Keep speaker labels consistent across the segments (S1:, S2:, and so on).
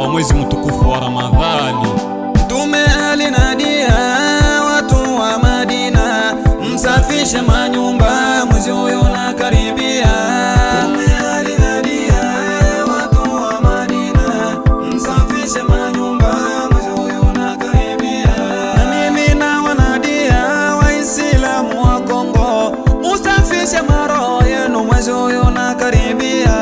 S1: wa mwezi mtukufu wa Ramadhani.
S2: Mtume alinadia watu wa Madina, msafishe manyumba, mwezi huyo unakaribia. Mtume alinadia watu wa Madina, msafishe manyumba, mwezi huyo unakaribia. Na mimi na wanadia Waislamu wa Kongo, msafishe maroho yenu, mwezi huyo unakaribia.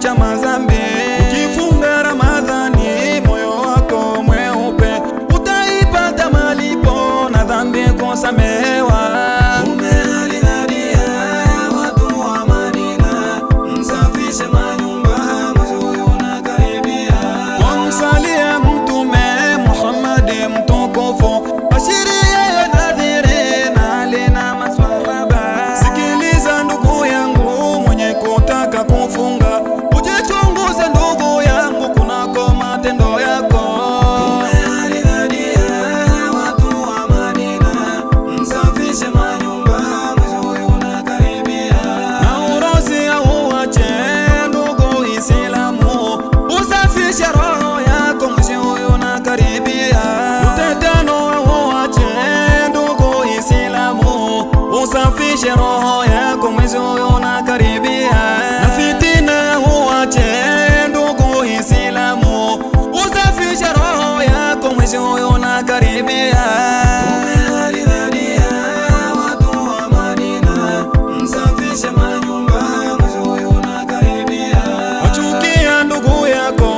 S2: Cha mazambi, ukifunga Ramadhani moyo wako mweupe, utaipata malipo na dhambi kusamehewa. Umealinadia watu wa Madina, msafishe manyumba, mwezi huyo unakaribia. Wamsalia Mtume Muhammad mtukufu, bashirie nadhiri na alina maswahaba. Sikiliza ndugu yangu mwenye kutaka kufunga, usafishe roho yako, mwezi huyo unakaribia. Na fitina uache ndugu Islamu, usafishe roho yako, mwezi huyo unakaribia. Umealinadia watu wa Madina, msafishe manyumba, mwezi huyo unakaribia. Wachukia ndugu yako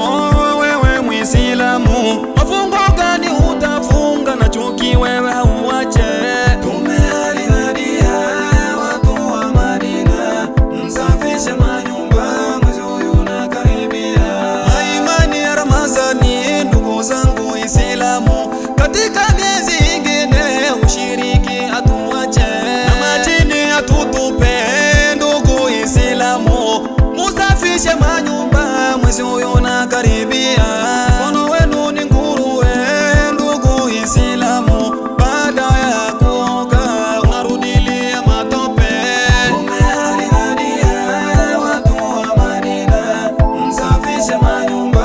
S2: wewe Muislamu, mafungo gani utafunga na chuki wewe hauache. Zangu Islamu, katika miezi ingine ushiriki atuache, na majini atutupe. Ndugu Islamu, musafishe manyumba, mwezi huyo unakaribia. Mfano wenu ni nguruwe, ndugu Islamu, baada ya kuoga unarudilia matope. Umealinadia watu wa Madina, msafishe manyumba,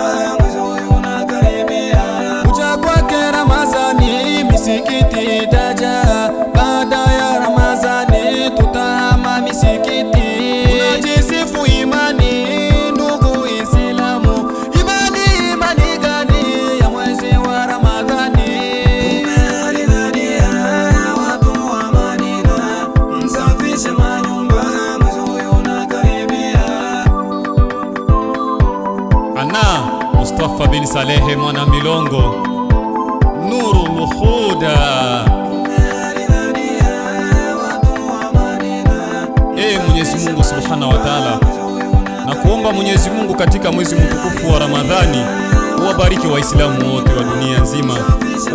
S2: misikiti itaja. Baada ya Ramadhani tutahama misikiti. Unajisifu imani ndugu Islamu, imani gani ya mwezi wa Ramadhani? Umealinadia watu wa Madina, msafishe manyumba, mwezi huyo unakaribia.
S1: Ana Mustafa bin Salehe mwana Milongo, Nurul Huda. Mwenyezi Mungu Subhanahu wa Ta'ala, na kuomba Mwenyezi Mungu katika mwezi mtukufu wa Ramadhani uwabariki Waislamu wote wa dunia nzima,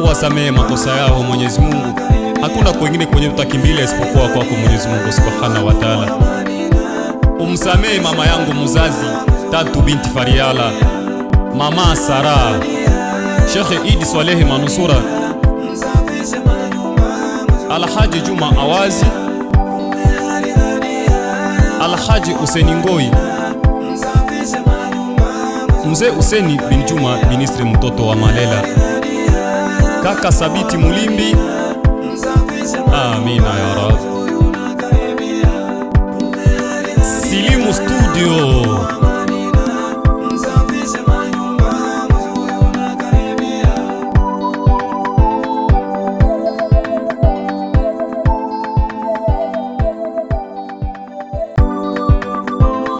S1: uwasamehe makosa yao Mwenyezi Mungu. Hakuna kwingine kwenye tutakimbilia isipokuwa kwako Mwenyezi Mungu Subhanahu wa Ta'ala. Umsamehe mama yangu mzazi Tatu binti Fariala, mama Sara, Sheikh Idi Swalehe Manusura, Alhaji Juma Awazi, Alhaji Useni Ngoi, Mzee Useni bin Juma, ministri mtoto wa Malela, Kaka Sabiti Mulimbi. Amina ya Rabb. Silimu Studio.